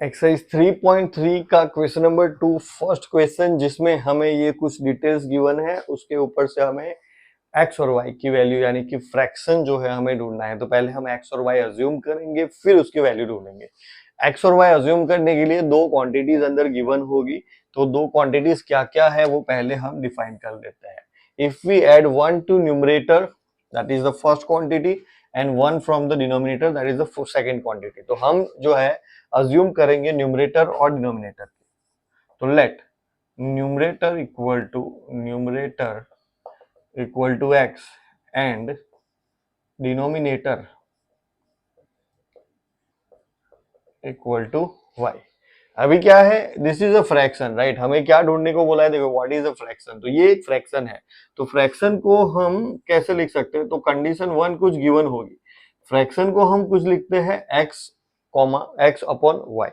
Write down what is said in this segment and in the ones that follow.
Exercise 3.3 का question number 2 first question, जिसमें हमें ये कुछ डिटेल्स गिवन है, उसके ऊपर से हमें एक्स और वाई की वैल्यू यानी कि फ्रैक्शन जो है हमें ढूंढना है। तो पहले हम एक्स और वाई अज्यूम करेंगे, फिर उसकी वैल्यू ढूंढेंगे। एक्स और वाई अज्यूम करने के लिए दो क्वांटिटीज अंदर गिवन होगी, तो दो क्वांटिटीज क्या क्या है वो पहले हम डिफाइन कर लेते हैं। If we add one to numerator, that is the first quantity, and one from the denominator, that is the second quantity. तो हम जो है अज्यूम करेंगे न्यूमरेटर और डिनोमिनेटर की। तो let numerator equal to x and denominator equal to y. अभी क्या है, this is a fraction, right. हमें क्या ढूंढने को बोला है, देखो व्हाट इज अ फ्रैक्शन। तो ये एक फ्रैक्शन है, तो फ्रैक्शन को हम कैसे लिख सकते हैं, तो कंडीशन वन कुछ गिवन होगी। फ्रैक्शन को हम कुछ लिखते हैं x comma x upon y.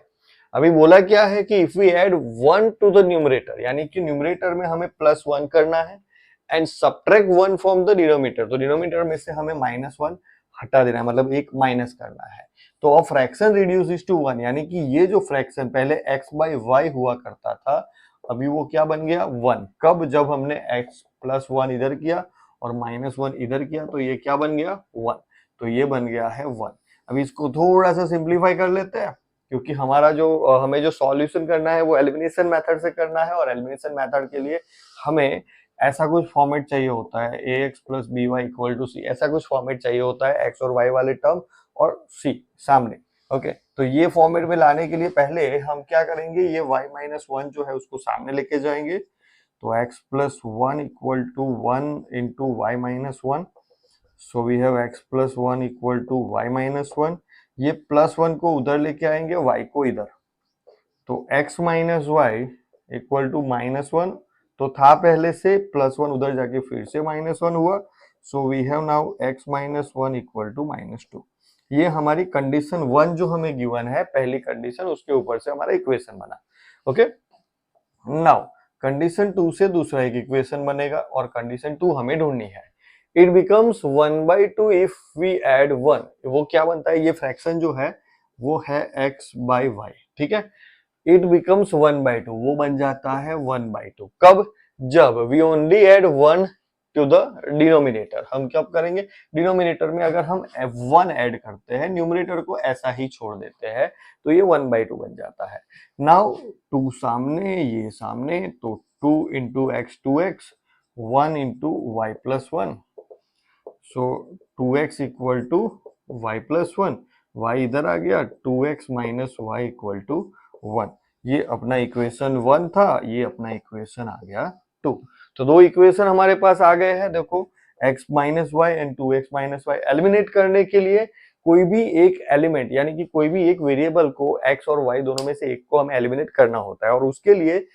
अभी बोला क्या है कि if we add one to the numerator, यानी कि न्यूमरेटर में हमें प्लस वन करना है and subtract one from the denominator, तो डिनोमिनेटर में से हमें माइनस वन हटा देना है, मतलब एक माइनस करना है। तो अब फ्रैक्शन रिड्यूसेस टू वन, यानी कि ये जो फ्रैक्शन पहले x बाई वाई हुआ करता था, अभी वो क्या बन गया वन। कब, जब हमने x प्लस वन इधर किया और माइनस वन इधर किया, तो ये क्या बन गया वन। तो ये बन गया है वन। अभी इसको थोड़ा सा सिंप्लीफाई कर लेते हैं, क्योंकि हमारा जो हमें जो सॉल्यूशन करना है वो एलिमिनेशन मेथड से करना है, और एलिमिनेशन मेथड के लिए हमें ऐसा कुछ फॉर्मेट चाहिए होता है, ax plus b y equal to c, ऐसा कुछ फॉर्मेट चाहिए होता है x और y वाले टर्म और सी सामने। ओके, तो ये फॉर्मेट में लाने के लिए पहले हम क्या करेंगे, ये y माइनस वन जो है उसको सामने लेके जाएंगे। तो x plus one equal to one into y minus one, so we have x plus one equal to y minus one. ये प्लस वन को उधर लेके आएंगे, y को इधर, तो x minus y equal to minus one, तो था पहले से, प्लस वन उधर जाके फिर से माइनस वन हुआ। So we have now x minus one equal to minus two. ये हमारी कंडीशन वन जो हमें गिवन है, पहली कंडीशन, उसके ऊपर से हमारा इक्वेशन बना। ओके, नाउ कंडीशन टू से दूसरा एक इक्वेशन बनेगा, और कंडीशन टू हमें ढूंढनी है। It becomes one by two if we add one. वो क्या बनता है, ये फ्रैक्शन जो है वो है x बाई वाई, ठीक है। It becomes one by two, वो बन जाता है वन बाई टू। कब, जब we only add one to the denominator. हम कब करेंगे, डिनोमिनेटर में अगर हम वन ऐड करते हैं, न्यूमरेटर को ऐसा ही छोड़ देते हैं, तो ये वन बाई टू बन जाता है। नाउ टू सामने, ये सामने, तो two into x two x, one into y plus one, so two x equal to y plus one, y इधर आ गया, two x minus y equal to one. ये अपना इक्वेशन वन था, ये अपना इक्वेशन आ गया टू। तो दो इक्वेशन हमारे पास आ गए हैं, देखो x minus y and two x minus y. Eliminate करने के लिए कोई भी एक एलिमेंट, यानी कि कोई भी एक वेरिएबल को x और y दोनों में से एक को हमें एलिमिनेट करना होता है, और उसके लिए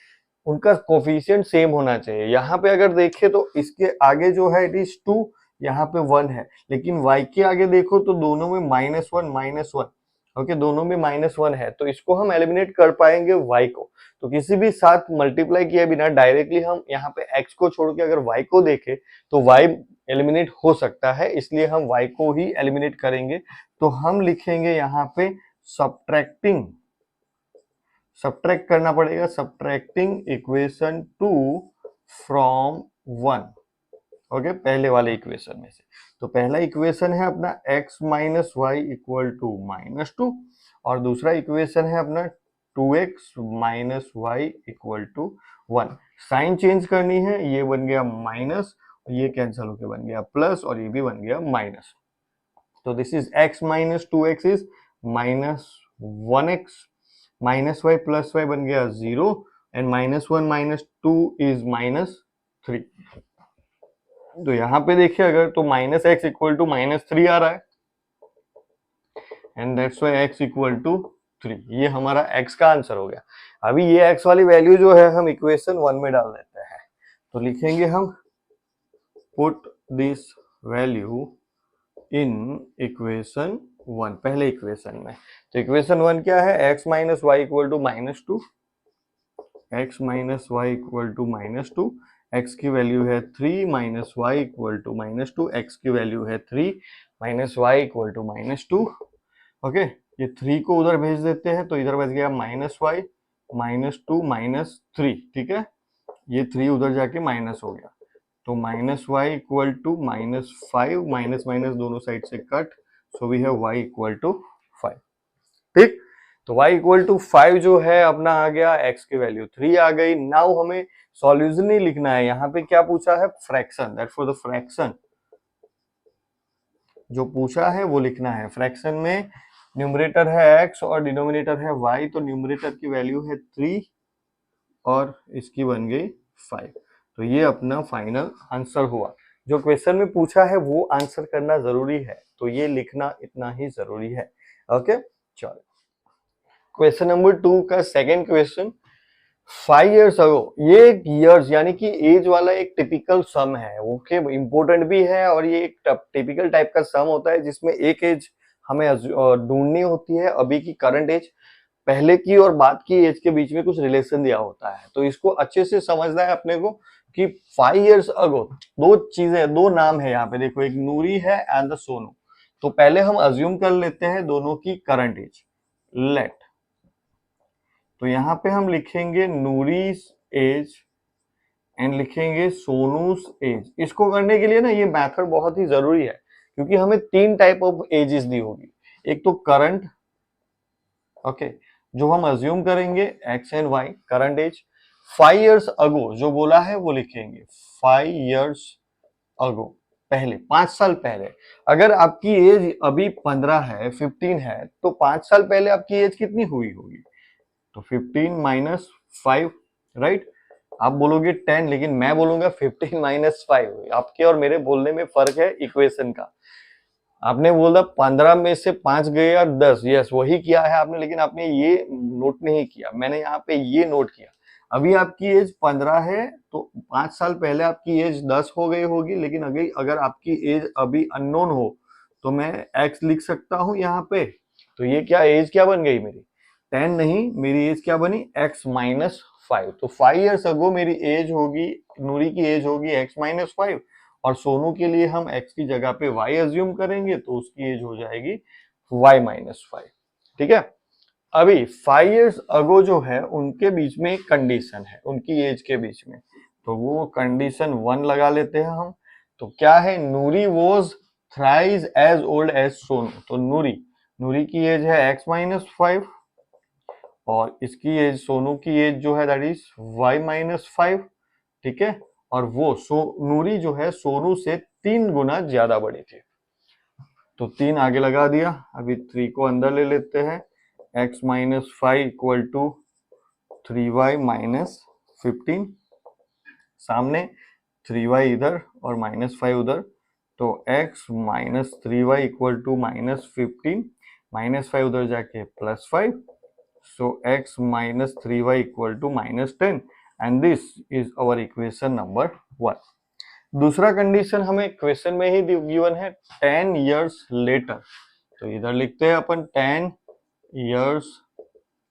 उनका कोफिशिएंट सेम होना चाहिए। यहाँ पे अगर देखें तो इसके आगे जो है इट इज टू, यहाँ पे वन है, लेकिन y के आगे देखो तो दोनों में minus one minus one. Okay, दोनों में माइनस वन है, तो इसको हम एलिमिनेट कर पाएंगे y को। तो किसी भी साथ मल्टीप्लाई किए बिना डायरेक्टली हम यहाँ पे x को छोड़ के अगर y को देखें तो y एलिमिनेट हो सकता है, इसलिए हम y को ही एलिमिनेट करेंगे। तो हम लिखेंगे यहाँ पे सब्ट्रैक्टिंग, सब्ट्रैक्ट करना पड़ेगा, subtracting equation two from one. Okay, पहले वाले इक्वेशन में से। तो पहला इक्वेशन है अपना x minus y equal to minus two, और दूसरा इक्वेशन है अपना two x minus y equal to one. Sign change करनी है, ये बन गया माइनस, ये कैंसिल होके बन गया प्लस, और ये भी बन गया माइनस। तो this is x minus two x is minus one x, minus y plus y बन गया zero, and minus one minus two is minus three. तो यहाँ पे देखिए अगर, तो minus x equal to minus three आ रहा है, and that's why x equal to three. ये हमारा x का आंसर हो गया। अभी ये x वाली वैल्यू जो है हम इक्वेशन वन में डाल देते हैं, तो लिखेंगे हम put this value in equation one, पहले इक्वेशन में। तो इक्वेशन वन क्या है, x minus y equal to minus two, x minus y equal to minus two, x की वैल्यू है three minus y equal to minus two, x की value है three minus y equal to minus two. Okay, ये 3 को उधर भेज देते हैं तो इधर बच गया -y -2 -3, ठीक है। ये 3 उधर जाके माइनस हो गया तो -y equal to -5, minus minus दोनों साइड से cut, so we have y equal to 5, ठीक। तो y इक्वल टू 5 जो है अपना आ गया, x की वैल्यू 3 आ गई। नाउ हमें सॉल्यूशन नहीं लिखना है, यहाँ पे क्या पूछा है, fraction, that for the fraction जो पूछा है वो लिखना है। फ्रैक्शन में न्यूमरेटर है x और डिनोमिनेटर है y, तो न्यूमरेटर की वैल्यू है 3 और इसकी बन गई 5। तो ये अपना फाइनल आंसर हुआ। जो क्वेश्चन में पूछा है वो आंसर करना जरूरी है, तो ये लिखना इतना ही जरूरी है। ओके, चलो क्वेश्चन नंबर 2 का सेकंड क्वेश्चन, 5 years ago, ये एक ईयर्स यानी कि एज वाला एक टिपिकल सम है, ओके, इंपॉर्टेंट भी है और ये एक टिपिकल टाइप का सम होता है जिसमें एक एज हमें ढूंढनी होती है, अभी की करंट एज, पहले की और बाद की एज के बीच में कुछ रिलेशन दिया होता है। तो इसको अच्छे से समझना है अपने को कि 5 years ago, दो चीजें, दो नाम है यहाँ पे, देखो एक नूरी है एंड द सोनू। तो पहले हम अज्यूम कर लेते हैं दोनों की करंट एज, लेट, तो यहाँ पे हम लिखेंगे नूरीज एज एंड लिखेंगे सोनूस एज। इसको करने के लिए ना ये मेथड बहुत ही जरूरी है, क्योंकि हमें 3 टाइप ऑफ एजेस दी होगी। एक तो करंट, ओके, जो हम अज्यूम करेंगे x and y, current age. 5 years ago जो बोला है वो लिखेंगे 5 years अगो, पहले 5 साल पहले। अगर आपकी एज अभी 15 है, 15 है, तो 5 साल पहले आपकी एज कितनी हुई होगी, तो 15 माइनस 5, राइट। आप बोलोगे 10, लेकिन मैं बोलूंगा 15 माइनस 5। आपके और मेरे बोलने में फर्क है इक्वेशन का। आपने बोला 15 में से 5 गए या 10, यस वही किया है आपने, लेकिन आपने ये नोट नहीं किया, मैंने यहाँ पे ये नोट किया। अभी आपकी एज 15 है तो 5 साल पहले आपकी एज 10 हो गई होगी, लेकिन अगर आपकी एज अभी अननोन हो तो मैं x लिख सकता हूँ यहाँ पे। तो ये क्या एज क्या बन गई मेरी, 10 नहीं, मेरी एज क्या बनी, x माइनस 5। तो 5 years अगो मेरी एज होगी, नूरी की एज होगी x माइनस 5, और सोनू के लिए हम x की जगह पे y अज्यूम करेंगे तो उसकी एज हो जाएगी y माइनस 5, ठीक है। अभी 5 years अगो जो है उनके बीच में एक कंडीशन है, उनकी एज के बीच में, तो वो कंडीशन 1 लगा लेते हैं हम। तो क्या है, Noori was thrice as old as Sonu. तो नूरी की एज है x माइनस 5 और इसकी एज, सोनू की एज जो है दैट इज y माइनस 5, ठीक है। और वो नूरी जो है सोनू से 3 गुना ज्यादा बड़ी थी, तो 3 आगे लगा दिया। अभी 3 को अंदर ले लेते हैं, x minus 5 equal to 3y minus 15, सामने 3y इधर और माइनस 5 उधर, तो x minus 3y equal to minus 15, minus 5 उधर जाके plus 5, so x minus 3y equal to minus 10 and this is our equation number 1। दूसरा कंडीशन हमें क्वेश्चन में ही गिवन है 10 years later, तो इधर लिखते हैं अपन 10 years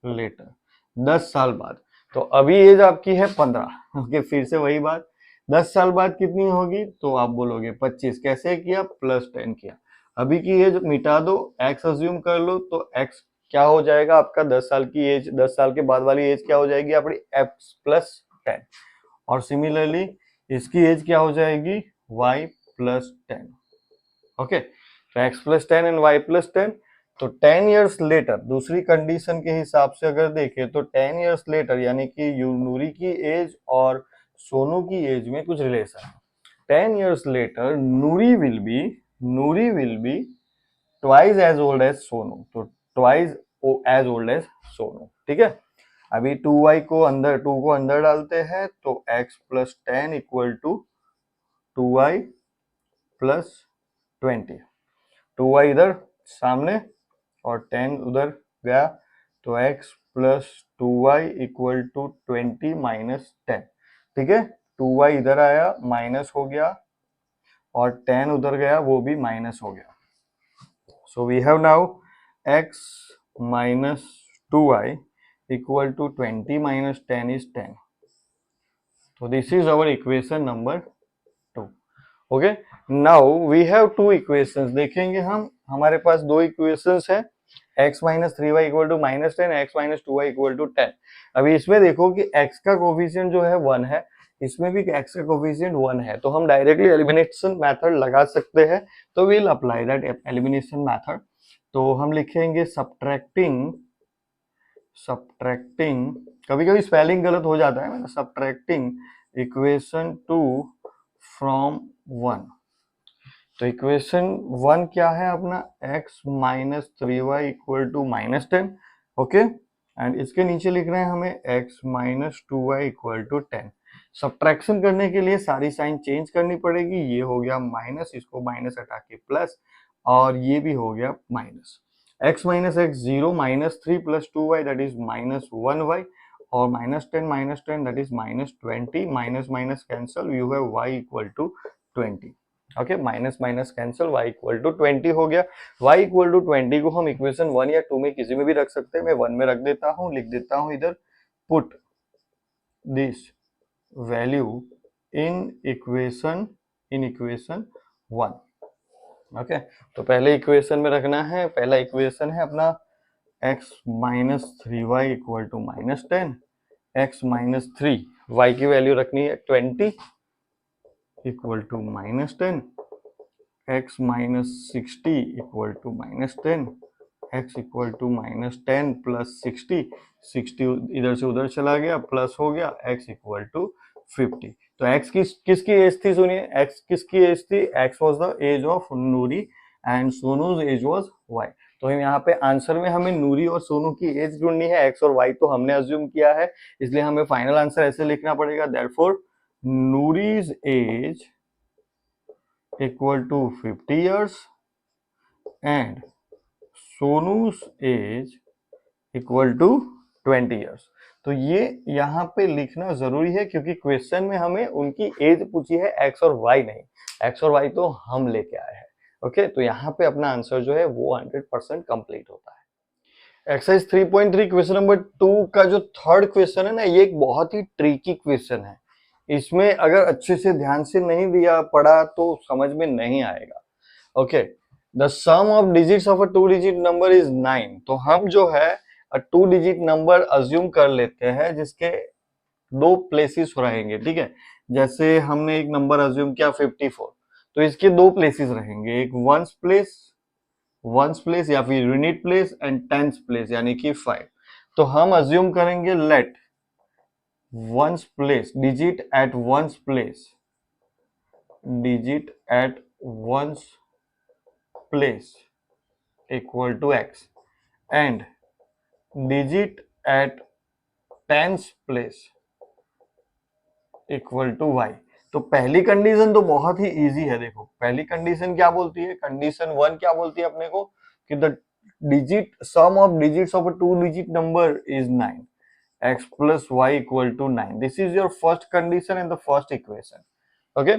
later, 10 साल बाद। तो अभी एज आपकी है 15, ओके, फिर से वही बात, 10 साल बाद कितनी होगी, तो आप बोलोगे 25। कैसे किया, प्लस 10 किया। अभी की एज मिटा दो, x अज्यूम कर लो, तो x क्या हो जाएगा आपका, 10 साल की एज, 10 साल के बाद वाली एज क्या हो जाएगी आपकी, x प्लस 10, और सिमिलरली इसकी एज क्या हो जाएगी, y प्लस 10, ओके। तो x plus 10 and y plus 10। तो 10 years लेटर, दूसरी कंडीशन के हिसाब से अगर देखें तो 10 years लेटर यानी कि नूरी की एज और सोनू की एज में कुछ रिलेशन है। 10 years later Noori will be twice as old as Sonu, तो twice as old as Sonu, ठीक है। अभी 2 को अंदर डालते हैं, तो x plus 10 equal to 2y plus 20, 2y इधर सामने और 10 उधर गया, तो x plus 2y equal to 20 minus 10, ठीक है। 2y इधर आया, माइनस हो गया, और 10 उधर गया, वो भी माइनस हो गया। So we have now x minus 2y equal to 20 minus 10 is 10. So this is our equation number 2. Okay. Now we have two equations. देखेंगे हम, हमारे पास दो equations है, x minus 3y equal to minus 10, x minus 2y equal to 10। अभी इसमें देखो कि x का कोफिशिएंट जो है 1 है, इसमें भी x का कोफिशिएंट 1 है, तो हम डायरेक्टली एलिमिनेशन मेथड लगा सकते हैं। तो we'll apply that elimination method. तो हम लिखेंगे सब्ट्रैक्टिंग, कभी कभी स्पेलिंग गलत हो जाता है, सब्ट्रैक्टिंग इक्वेशन 2 फ्रॉम 1। तो इक्वेशन 1 क्या है अपना, x minus 3y equal to minus 10, okay. And इसके नीचे लिख रहे हैं हमें x minus 2y equal to 10। Subtraction करने के लिए सारी साइन चेंज करनी पड़ेगी। ये हो गया माइनस, इसको माइनस हटा के प्लस, और ये भी हो गया minus. x minus x 0, minus 3 plus 2y that is minus 1y, और minus 10 that is minus 20, minus minus cancel, you have y equal to 20। Okay, minus minus cancel, y equal to 20 हो गया। y equal to 20 को हम equation 1 या 2 में किसी में भी रख सकते हैं। मैं 1 में रख देता हूं, लिख देता हूं इधर, put this value in equation 1। Okay, तो पहले इक्वेशन में रखना है, पहला इक्वेशन है अपना x minus 3y equal to minus 10, x minus 3, y की वैल्यू रखनी है 20 equal to minus 10, x minus 60 equal to minus 10, x equal to minus 10 plus 60, 60 इधर से उधर चला गया, प्लस हो गया, x इक्वल टू 50। तो x किसकी एज थी, सुनिए, x किसकी एज थी, x was the age of Noori and Sonu's age was y। तो हम यहाँ पे आंसर में हमें नूरी और सोनू की एज ढूंढनी है, x और y तो हमने अज्यूम किया है, इसलिए हमें फाइनल आंसर ऐसे लिखना पड़ेगा, therefore Noori's age equal to 50 years and सोनू's age equal to 20 years। तो ये यहाँ पे लिखना जरूरी है क्योंकि क्वेश्चन में हमें उनकी एज पूछी है, एक्स और वाई नहीं, एक्स और वाई तो हम लेके आए हैं। ओके, तो यहाँ पे अपना आंसर जो है वो 100% कंप्लीट होता है। एक्सरसाइज 3.3 क्वेश्चन नंबर 2 का जो थर्ड क्वेश्चन है ना, ये एक बहुत ही ट्रिकी क्वेश्चन है। इसमें अगर अच्छे से ध्यान से नहीं दिया पढ़ा तो समझ में नहीं आएगा। Okay, the sum of digits of a 2 digit number is 9। तो हम जो है 2 डिजिट नंबर अज्यूम कर लेते हैं जिसके 2 प्लेसेस रहेंगे, ठीक है। जैसे हमने एक नंबर अज्यूम किया 54, तो इसके 2 प्लेसेस रहेंगे, एक वंस प्लेस या फिर unit place and tens place यानी कि 5। तो हम अज्यूम करेंगे let ones place, digit at one's place equal to x and digit at tens place equal to y। तो पहली कंडीशन तो बहुत ही इजी है। देखो पहली कंडीशन क्या बोलती है, कंडीशन 1 क्या बोलती है अपने को कि the digit some of digits of a 2 digit number is 9, x plus y equal to 9। This is your first condition and the first equation. Okay,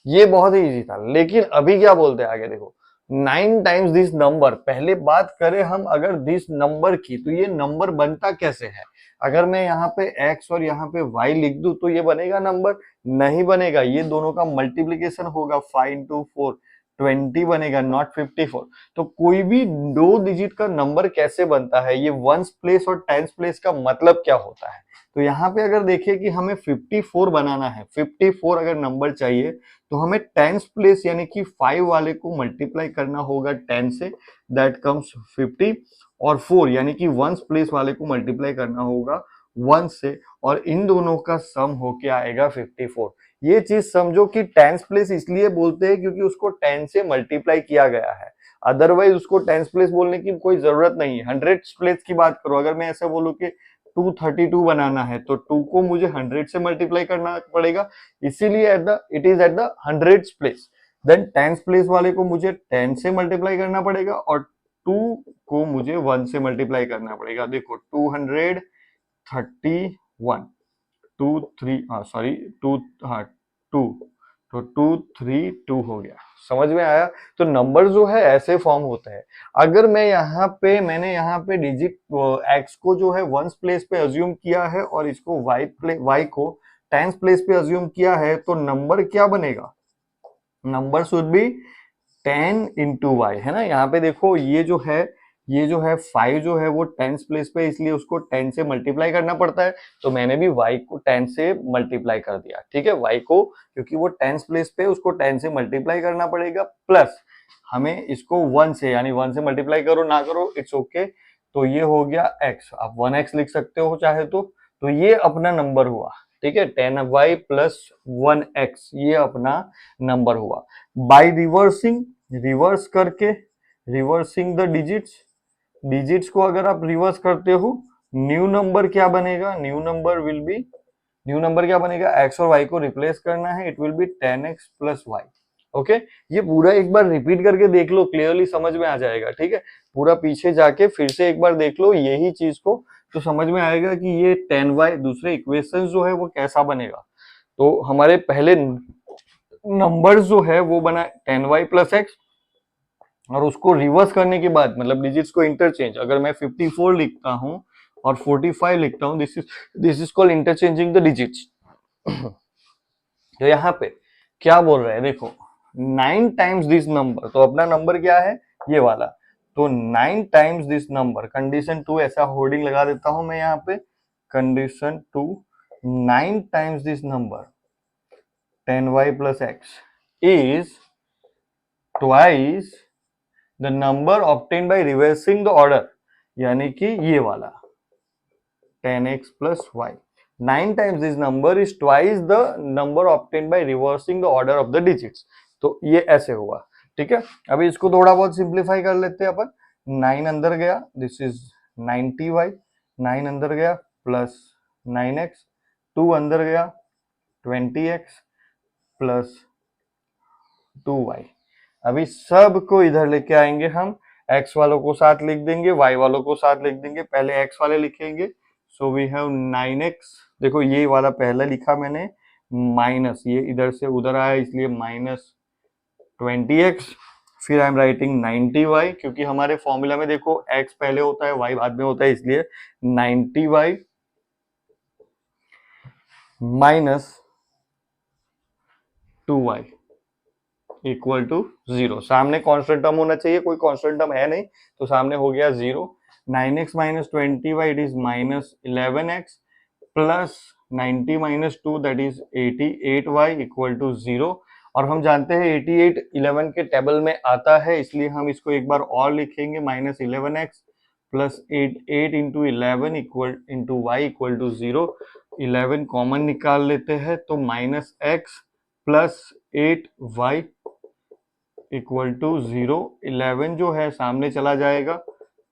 ये बहुत ही इजी था। लेकिन अभी क्या बोलते हैं आगे देखो, 9 टाइम्स दिस नंबर। पहले बात करें हम अगर दिस नंबर की, तो ये नंबर बनता कैसे है। अगर मैं यहाँ पे x और यहाँ पे y लिख दूं तो ये बनेगा नंबर, नहीं बनेगा। ये दोनों का मल्टीप्लीकेशन होगा, 5 into 4 20 बनेगा, नॉट 54। तो कोई भी 2 डिजिट का नंबर कैसे बनता है, ये वंस प्लेस और टेंस प्लेस का मतलब क्या होता है। तो यहाँ पे अगर देखिए कि हमें 54 बनाना है, 54 अगर नंबर चाहिए तो हमें टेंस प्लेस यानी कि 5 वाले को मल्टीप्लाई करना होगा 10 से, दैट कम्स 50, और 4 यानी कि वंस प्लेस वाले को मल्टीप्लाई करना होगा 1 से, और इन दोनों का सम होके आएगा 54। ये चीज समझो कि टेंस प्लेस इसलिए बोलते हैं क्योंकि उसको 10 से मल्टीप्लाई किया गया है, अदरवाइज उसको टेंस प्लेस बोलने की कोई जरूरत नहीं है। 100 प्लेस की बात करो, अगर मैं ऐसा बोलूं कि 232 बनाना है तो 2 को मुझे 100 से मल्टीप्लाई करना पड़ेगा, इसीलिए it is at the 100 place. Then tens place वाले को मुझे 10 से मल्टीप्लाई करना पड़ेगा और 2 को मुझे 1 से मल्टीप्लाई करना पड़ेगा। देखो 231, 2 3 सॉरी 2 2, तो 232 हो गया। समझ में आया। तो नंबर जो है ऐसे फॉर्म होते हैं। अगर मैं मैंने यहाँ पे डिजिट x को जो है वंस प्लेस पे अज्यूम किया है और इसको y को टेंस प्लेस पे अज्यूम किया है, तो नंबर क्या बनेगा, number should be 10 into y, है ना। यहाँ पे देखो ये जो है ये जो है 5 जो है वो टेंस प्लेस पे, इसलिए उसको 10 से मल्टीप्लाई करना पड़ता है। तो मैंने भी y को 10 से मल्टीप्लाई कर दिया, ठीक है। y को क्योंकि वो टेंस प्लेस पे, उसको 10 से मल्टीप्लाई करना पड़ेगा, प्लस हमें इसको 1 से, यानी 1 से मल्टीप्लाई करो ना करो इट्स ओके। तो ये हो गया x, आप 1x लिख सकते हो चाहे तो ये अपना नंबर हुआ, ठीक है। 10y प्लस 1x ये अपना नंबर हुआ। बाय रिवर्सिंग, रिवर्स करके, रिवर्सिंग द डिजिट्स, डिजिट्स को अगर आप रिवर्स करते हो, न्यू नंबर क्या बनेगा, new number will be, new number क्या बनेगा, x और y को रिप्लेस करना है, it will be 10x plus y। Okay, ये पूरा एक बार रिपीट करके देख लो, क्लियरली समझ में आ जाएगा, ठीक है। पूरा पीछे जाके फिर से एक बार देख लो यही चीज को, तो समझ में आएगा कि ये 10y दूसरे इक्वेशन जो है वो कैसा बनेगा। तो हमारे पहले नंबर जो है वो बना 10y प्लस एक्स, और उसको रिवर्स करने के बाद, मतलब डिजिट्स को इंटरचेंज, अगर मैं 54 लिखता हूं और 45 लिखता हूं, this is called interchanging the digits. तो यहाँ पे क्या बोल रहे हैं देखो, 9 टाइम्स दिस नंबर, तो अपना नंबर क्या है ये वाला, तो 9 टाइम्स दिस नंबर, कंडीशन 2 ऐसा होर्डिंग लगा देता हूं मैं यहाँ पे, condition 2, 9 times this number 10y plus x is twice the number obtain by reversing the order, यानी कि ये वाला 10x plus y, 9 times this number is twice the number obtained by reversing the order of the digits। तो ये ऐसे हुआ, ठीक है। अभी इसको थोड़ा बहुत सिंप्लीफाई कर लेते हैं अपन। 9 अंदर गया, दिस इज 90y, 9 अंदर गया प्लस 9x, 2 अंदर गया 20x प्लस 2y। अभी सबको इधर लेके आएंगे हम, x वालों को साथ लिख देंगे, y वालों को साथ लिख देंगे, पहले x वाले लिखेंगे। सो वी हैव 9x, देखो ये वाला पहला लिखा मैंने, माइनस ये इधर से उधर आया इसलिए माइनस 20x, फिर आई एम राइटिंग 90y, क्योंकि हमारे फॉर्मूला में देखो x पहले होता है y बाद में होता है, इसलिए 90y minus 2y equal to 0। सामने कांस्टेंट टर्म होना चाहिए, कोई कांस्टेंट टर्म है नहीं, तो सामने हो गया 0। 9x minus 20y it is minus 11x plus 90 minus 2 that is 88y equal to 0। और हम जानते हैं 88 11 के टेबल में आता है, इसलिए हम इसको एक बार और लिखेंगे, minus 11x plus 8 into 11 equal into y equal to 0। 11 common निकाल लेते हैं, तो minus x plus 8y equal to 0। 11 जो है सामने चला जाएगा,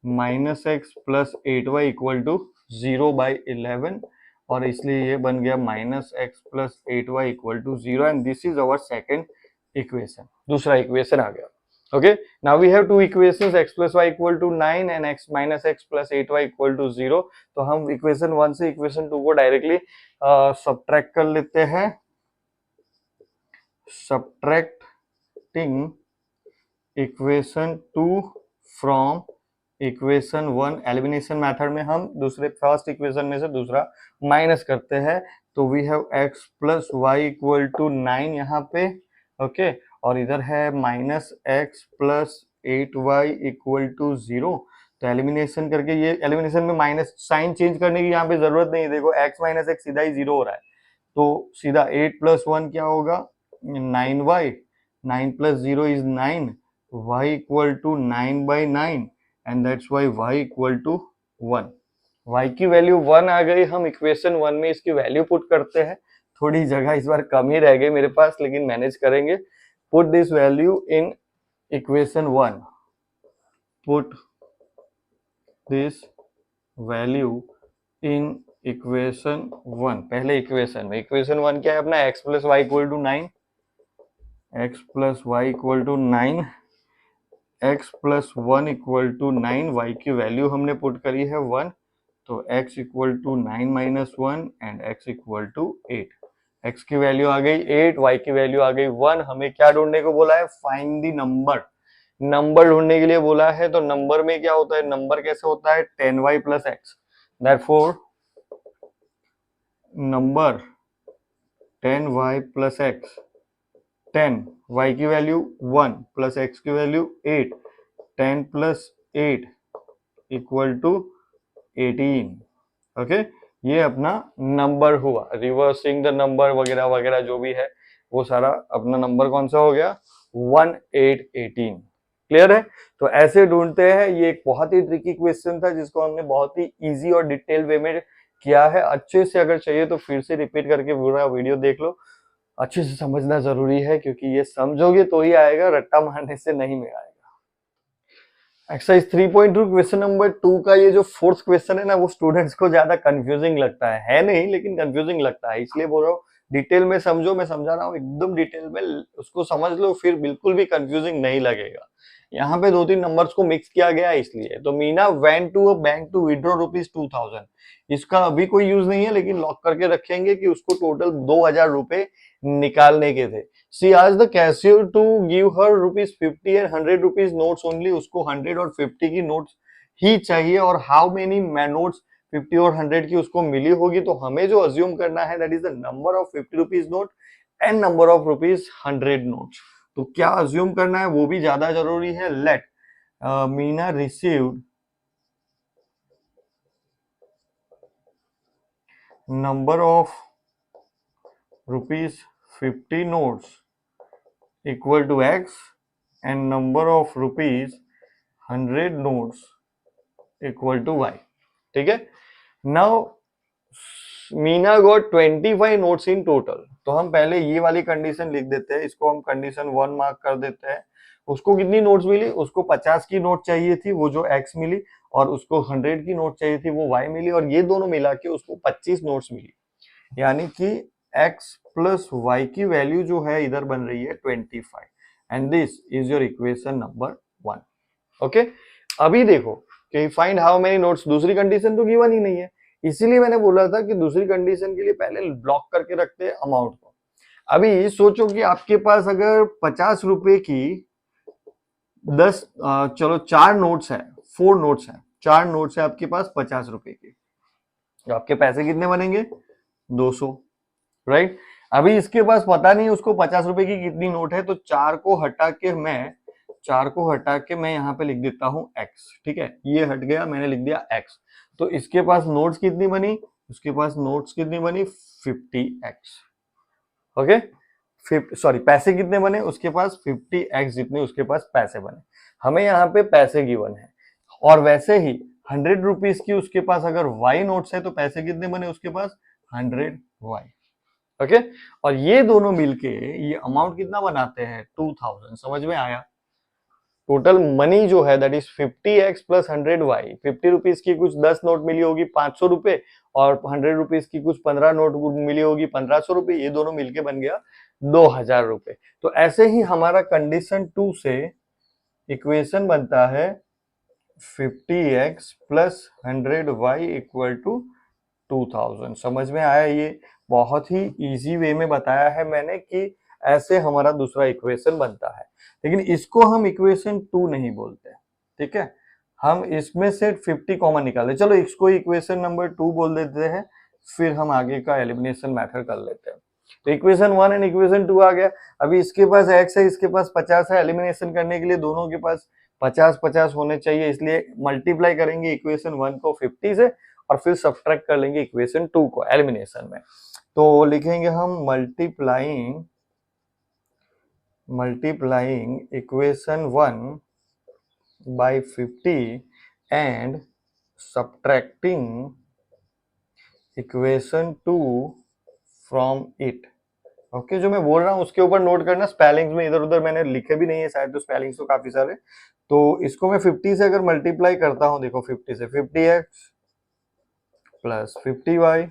minus x plus 8y equal to 0 by 11, और इसलिए ये बन गया minus x plus 8y equal to 0, and this is our second equation, दूसरा इक्वेशन आ गया। Okay, now we have to equations, x plus y equal to 9 and x minus x plus 8y equal to 0। तो हम equation 1 से equation 2 को directly subtract कर लेते हैं। Subtracting equation 2 from equation 1, elimination method में हम दूसरे फर्स्ट इक्वेशन में से दूसरा माइनस करते हैं, तो we have x plus y equal to 9 यहाँ पे, ओके, और इधर है minus x plus 8y equal to 0। तो एलिमिनेशन करके, ये एलिमिनेशन में माइनस साइन चेंज करने की यहाँ पे जरूरत नहीं है, देखो x माइनस एक्स सीधा ही 0 हो रहा है, तो सीधा 8 प्लस 1 क्या होगा 9y, 9 प्लस 0 is 9, y equal to 9 by 9, and that's why y equal to 1। y की वैल्यू 1 आ गई, हम इक्वेशन 1 में इसकी वैल्यू पुट करते हैं। थोड़ी जगह इस बार कम ही रह गई मेरे पास, लेकिन मैनेज करेंगे। Put this value in equation 1, put this value in equation 1, पहले इक्वेशन में, इक्वेशन 1 क्या है अपना, x plus y equal to 9, x plus y equal to 9, x plus 1 equal to 9, y की वैल्यू हमने पुट करी है 1, तो x equal to 9 minus 1 and x equal to 8। x की वैल्यू आ गई 8, y की वैल्यू आ गई 1। हमें क्या ढूंढने को बोला है, फाइंड द नंबर, नंबर ढूंढने के लिए बोला है। तो नंबर में क्या होता है, नंबर कैसे होता है, 10y plus x, therefore number 10y plus x, 10 y की वैल्यू 1 प्लस x की value 8, 10 plus 8 equal to 18। Okay, ये अपना नंबर हुआ, रिवर्सिंग द नंबर वगैरह वगैरह जो भी है वो सारा अपना नंबर कौन सा हो गया, 1818। क्लियर है? तो ऐसे ढूंढते हैं। ये एक बहुत ही ट्रिकी क्वेश्चन था जिसको हमने बहुत ही इजी और डिटेल वे में किया है। अच्छे से अगर चाहिए तो फिर से रिपीट करके पूरा वीडियो देख लो। अच्छे से समझना जरूरी है क्योंकि ये समझोगे तो ही आएगा, रट्टा मारने से नहीं में आएगा। एक्सरसाइज 3.2 क्वेश्चन नंबर 2 का ये जो फोर्थ क्वेश्चन है ना, वो स्टूडेंट्स को ज्यादा कंफ्यूजिंग लगता है नहीं, लेकिन कंफ्यूजिंग लगता है, इसलिए बोल रहा हूँ डिटेल में समझो। मैं समझा रहा हूँ एकदम डिटेल में, उसको समझ लो, फिर बिल्कुल भी कंफ्यूजिंग नहीं लगेगा। यहाँ पे 2-3 नंबर्स को मिक्स किया गया है इसलिए। तो Meena went to a bank to withdraw ₹2000। इसका अभी कोई यूज नहीं है, लेकिन लॉक करके रखेंगे कि उसको टोटल 2000 रुपए निकालने के थे। She asked the cashier to give her ₹50 and ₹100 notes only। उसको 100 और 50 की नोट्स ही चाहिए, और हाउ मेनी नोट्स 50 और 100 की उसको मिली होगी। तो हमें जो अज्यूम करना है that is the number of ₹50 note and number of ₹100 notes. तो क्या अज्यूम करना है वो भी ज्यादा जरूरी है। Let Meena received number of ₹50 notes equal to X and number of ₹100 notes equal to y. ठीक है, now Meena got 25 notes in total. तो हम पहले ये वाली कंडीशन लिख देते हैं, इसको हम कंडीशन 1 मार्क कर देते हैं। उसको कितनी नोट्स मिली, उसको 50 की नोट चाहिए थी, वो जो एक्स मिली, और उसको 100 की नोट चाहिए थी, वो वाई मिली, और ये दोनों मिला के उसको 25 नोट्स मिली। यानी कि एक्स प्लस वाई की वैल्यू जो है इधर बन रही है 25, and this is your equation number 1। Okay, अभी देखो कि फाइंड हाउ मेनी नोट्स, दूसरी कंडीशन तो गिवन ही नहीं है, इसीलिए मैंने बोला था कि दूसरी कंडीशन के लिए पहले ब्लॉक करके रखते हैं अमाउंट को। अभी सोचो कि आपके पास अगर 50 रुपए की 10 चलो 4 नोट्स है, 4 नोट्स है, 4 नोट्स है आपके पास 50 रुपए की, तो आपके पैसे कितने बनेंगे, 200, राइट। अभी इसके पास पता नहीं उसको 50 रुपए की कितनी नोट है, तो 4 को हटा के मैं यहाँ पे लिख देता हूँ x। ठीक है, ये हट गया, मैंने लिख दिया x। तो इसके पास नोट्स कितनी बनी, उसके पास नोट्स कितनी बनी, 50x। ओके, सॉरी, पैसे कितने बने, उसके पास 50x जितने उसके पास पैसे बने। हमें यहाँ पे पैसे गिवन है, और वैसे ही 100 रुपीज की उसके पास अगर y नोट्स है तो पैसे कितने बने उसके पास, 100y। ओके, और ये दोनों मिलके ये अमाउंट कितना बनाते हैं, 2000। समझ में आया? टोटल मनी जो है that is 50x plus 100y। 50 rupees की कुछ 10 नोट मिली होगी 500 रुपए, और 100 रुपीज की कुछ 15 नोट मिली होगी 1500 रुपए, ये दोनों मिलके बन गया 2000 रुपए। तो ऐसे ही हमारा कंडीशन 2 से इक्वेशन बनता है 50x plus 100y equal to 2000। समझ में आया? ये बहुत ही इजी वे में बताया है मैंने कि ऐसे हमारा दूसरा इक्वेशन बनता है, लेकिन इसको हम इक्वेशन 2 नहीं बोलते। ठीक है, हम इसमें से 50 कॉमन निकाले, चलो इसको इक्वेशन नंबर 2 बोल देते हैं, फिर हम आगे का एलिमिनेशन मेथड कर लेते हैं। तो इक्वेशन 1 एंड इक्वेशन 2 आ गया। अभी इसके पास x है, इसके पास 50 है, एलिमिनेशन करने के लिए दोनों के पास 50-50 होने चाहिए, इसलिए मल्टीप्लाई करेंगे इक्वेशन 1 को 50 से, और फिर सब्ट्रैक्ट कर लेंगे इक्वेशन 2 को एलिमिनेशन में। तो लिखेंगे हम multiplying equation 1 by 50 and subtracting equation 2 from it. Okay, जो मैं बोल रहा हूँ उसके ऊपर नोट करना, स्पेलिंग्स में इधर उधर मैंने लिखे भी नहीं है शायद, तो स्पेलिंग्स तो काफी सारे। तो इसको मैं 50 से अगर मल्टीप्लाई करता हूँ, देखो 50 से 50x plus 50y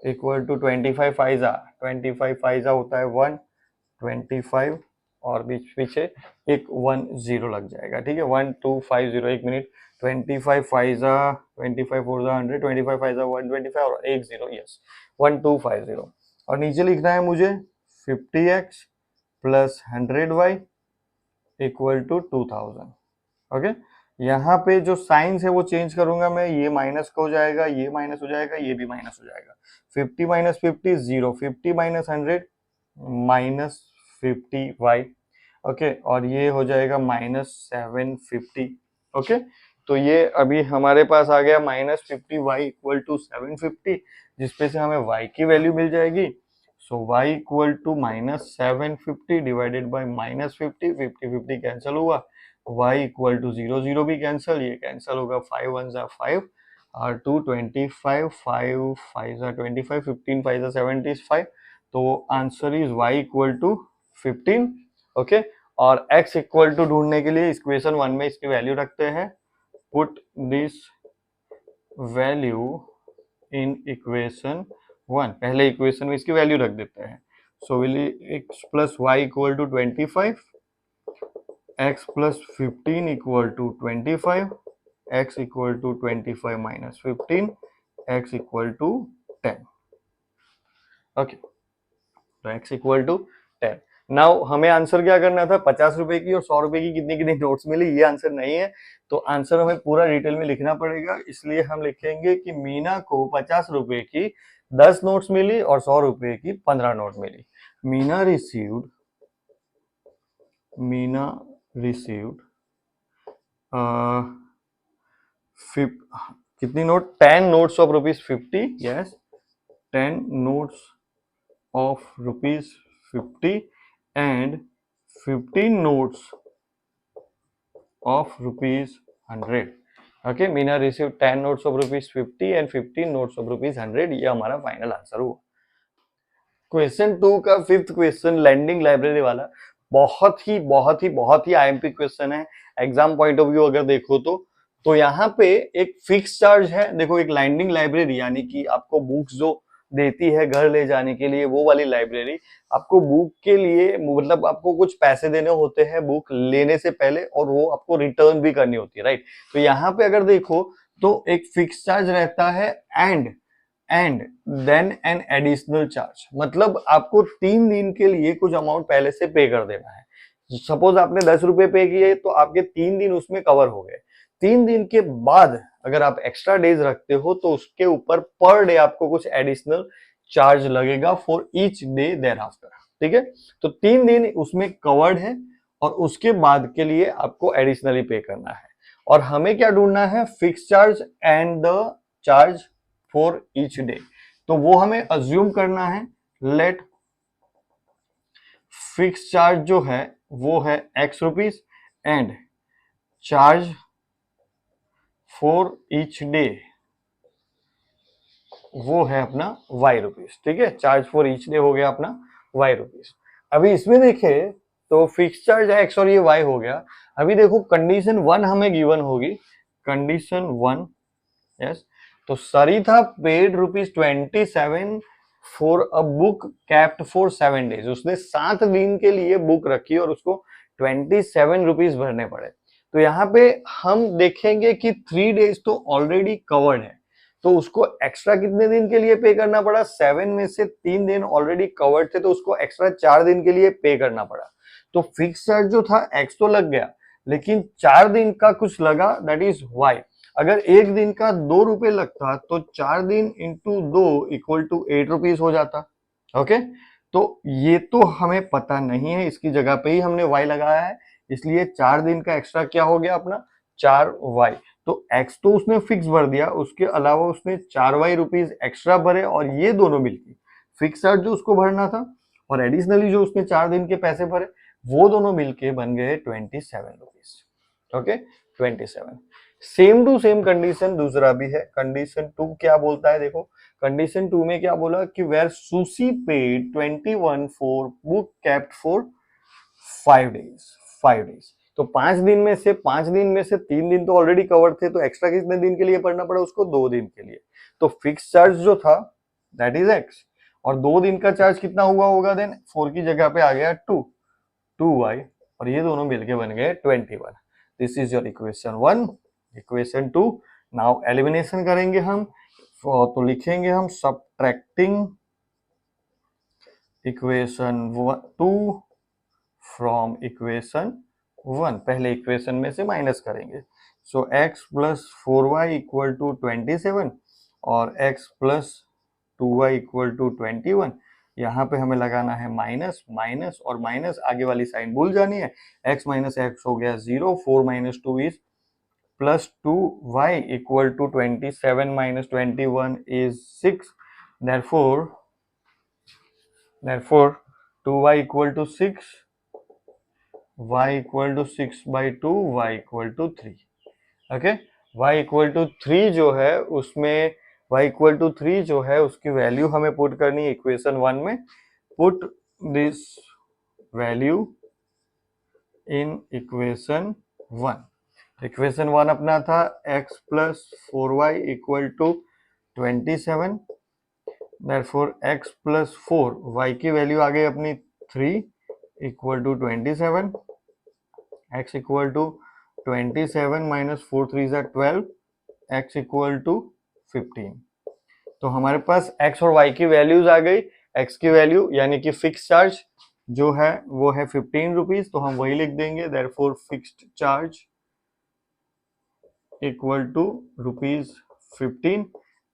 equal to 25 fives are, 25 fives are होता है 125, और बीच पीछे एक 10 लग जाएगा। ठीक है, 1250, एक मिनट, 25 फाइजा 25 फोर 100, 25 फाइजा 125 और एक 0, यस 1250। और नीचे लिखना है मुझे 50x plus 100y equal to 2000। Okay, यहाँ पे जो साइंस है वो चेंज करूंगा मैं, ये माइनस का हो जाएगा, ये माइनस हो जाएगा, ये भी माइनस हो जाएगा। 50 minus 50 0, 50 minus 100 minus 50y। Okay, और ये हो जाएगा माइनस 750। ओके, तो ये अभी हमारे पास आ गया -50y इक्वल टू 750, जिसपे से हमें y की वैल्यू मिल जाएगी। So y equal to -750 divided by -50, 50 cancel हुआ, y इक्वल टू 0 0 भी कैंसिल, ये कैंसिल होगा, 5 1 जा 5 और 2 25, 5 5 जा 25, 15 5 जा 75। तो answer is y equal to 15। Okay, और x इक्वल टू ढूंढने के लिए इक्वेशन 1 में इसकी वैल्यू रखते हैं। Put this value in equation 1, पहले इक्वेशन में इसकी वैल्यू रख देते हैं। So will x plus y equal to 25, x plus 15 equal to 25, x equal to 25 minus 15, x equal to 10। Okay, तो x इक्वल टू 10। नाउ हमें आंसर क्या करना था, 50 रुपए की और 100 रुपए की कितनी कितनी नोट्स मिली, ये आंसर नहीं है। तो आंसर हमें पूरा डिटेल में लिखना पड़ेगा, इसलिए हम लिखेंगे कि मीना को 50 रुपए की 10 नोट्स मिली और 100 रुपए की 15 नोट मिली। मीना रिसीव्ड कितनी note, 10 notes of ₹50, yes, 10 notes of ₹50 and 15 notes of ₹100। Okay, Meena receive 10 notes of ₹50 and 15 notes of ₹100। ये हमारा फाइनल आंसर हुआ। क्वेश्चन 2 का 5th क्वेश्चन लैंडिंग लाइब्रेरी वाला बहुत ही आईएमपी क्वेश्चन है। एग्जाम पॉइंट ऑफ व्यू अगर देखो तो यहाँ पे एक फिक्स चार्ज है। देखो, एक लैंडिंग लाइब्रेरी यानी कि आपको बुक्स जो देती है घर ले जाने के लिए, वो वाली लाइब्रेरी आपको बुक के लिए मतलब आपको कुछ पैसे देने होते हैं बुक लेने से पहले, और वो आपको रिटर्न भी करनी होती है, राइट। तो यहाँ पे अगर देखो तो एक फिक्स चार्ज रहता है and then an additional charge, मतलब आपको 3 दिन के लिए कुछ अमाउंट पहले से पे कर देना है। सपोज आपने 10 रुपए पे किए तो आपके 3 दिन उसमें कवर हो गए। 3 दिन के बाद अगर आप एक्स्ट्रा डेज रखते हो तो उसके ऊपर पर डे आपको कुछ एडिशनल चार्ज लगेगा फॉर ईच डे देयर आफ्टर, ठीक है। तो 3 दिन उसमें कवर्ड है और उसके बाद के लिए आपको एडिशनली पे करना है। और हमें क्या ढूंढना है, fix charge and the charge for each day. तो वो हमें अज्यूम करना है, लेट फिक्स चार्ज जो है वो है x rupees and charge for each day वो है अपना y रुपीज, ठीक है। चार्ज फॉर ईच डे हो गया अपना y रुपीज। अभी इसमें देखे तो फिक्स चार्ज है x और ये y हो गया। अभी देखो कंडीशन 1 हमें गिवन होगी, कंडीशन 1, यस। तो Sarita paid ₹27 for a book kept for 7 days. उसने 7 दिन के लिए बुक रखी और उसको 27 रुपीज भरने पड़े। तो यहाँ पे हम देखेंगे कि 3 डेज तो ऑलरेडी कवर्ड है, तो उसको एक्स्ट्रा कितने दिन के लिए पे करना पड़ा, 7 में से 3 दिन ऑलरेडी कवर्ड थे, तो उसको एक्स्ट्रा 4 दिन के लिए पे करना पड़ा। तो फिक्स चार्ज जो था x तो लग गया, लेकिन 4 दिन का कुछ लगा, दैट इज y। अगर एक दिन का 2 रुपए लगता तो 4 दिन इंटू 2 इक्वल टू 8 रुपीज हो जाता। ओके, तो ये तो हमें पता नहीं है, इसकी जगह पे ही हमने y लगाया है, इसलिए 4 दिन का एक्स्ट्रा क्या हो गया अपना 4y। तो x तो उसने फिक्स भर दिया, उसके अलावा उसने 4y रुपीज एक्स्ट्रा भरे, और ये दोनों मिलके फिक्स चार्ज जो उसको भरना था और एडिशनली जो उसने 4 दिन के पैसे भरे, वो दोनों मिलके बन गए 27 rupees. Okay, 27। Same to same condition दूसरा भी है। कंडीशन 2 क्या बोलता है, देखो कंडीशन 2 में क्या बोला कि where Sushi paid 21 for book kept for 5 days. तो 5 दिन में से 3 दिन तो ऑलरेडी कवर थे, तो एक्स्ट्रा कितने दिन के लिए पढ़ना पड़ा उसको, 2 दिन के लिए। तो फिक्स चार्ज जो था दैट इज x, और 2 दिन का चार्ज कितना हुआ होगा, देन 4 की जगह पे आ गया 2y, और ये दोनों मिलके बन गए 21। This is your equation 1। Equation 2, now elimination करेंगे हम, तो लिखेंगे हम सबट्रैक्टिंग इक्वेशन 2 फ्रॉम इक्वेशन 1। पहले इक्वेशन में से माइनस करेंगे। So x plus 4y equal to 27 और x plus 2y equal to 21। यहाँ पे हमें लगाना है माइनस, माइनस और माइनस, आगे वाली साइन भूल जानी है। x माइनस एक्स हो गया 0, 4 minus 2 is plus 2y equal to 27 minus 21 is 6. Therefore 2y equal to 6, y equal to 6 by 2, y equal to 3. Okay, y equal to 3 जो है उसमें y इक्वल टू 3 जो है उसकी वैल्यू हमें पुट करनी है इक्वेशन 1 में. Put this value in equation 1. Equation 1 अपना था x plus 4y equal to 27. Therefore x plus 4, y की वैल्यू आ गई अपनी 3 equal to 27. x equal to 27 minus 4 3 ज़ा 12, x इक्वल टू 15. तो हमारे पास x और y की वैल्यूज आ गई. x की वैल्यू यानी कि फिक्स चार्ज जो है वो है 15 रुपीज, तो हम वही लिख देंगे. Therefore fixed charge equal to ₹15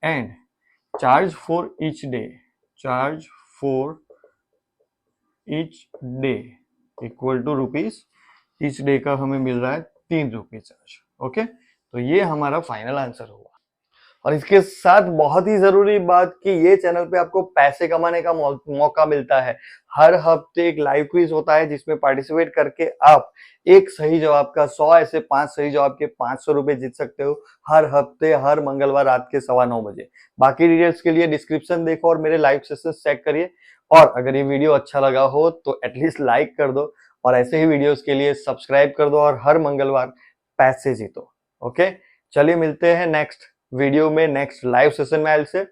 and charge for each day equal to rupees. Each day का हमें मिल रहा है 3 रुपये चार्ज. ओके, तो ये हमारा फाइनल आंसर हुआ. और इसके साथ बहुत ही जरूरी बात कि ये चैनल पे आपको पैसे कमाने का मौका मिलता है. हर हफ्ते एक लाइव क्विज होता है जिसमें पार्टिसिपेट करके आप एक सही जवाब का 100 ऐसे 5 सही जवाब के 500 रुपए जीत सकते हो हर हफ्ते, हर मंगलवार रात के 9:15 बजे. बाकी डिटेल्स के लिए डिस्क्रिप्शन देखो और मेरे लाइव सेशन चेक करिए. और अगर ये वीडियो अच्छा लगा हो तो एटलीस्ट लाइक कर दो और ऐसे ही वीडियोस के लिए सब्सक्राइब कर दो और हर मंगलवार पैसे जीतो. ओके, चलिए मिलते हैं नेक्स्ट वीडियो में, नेक्स्ट लाइव सेशन में. से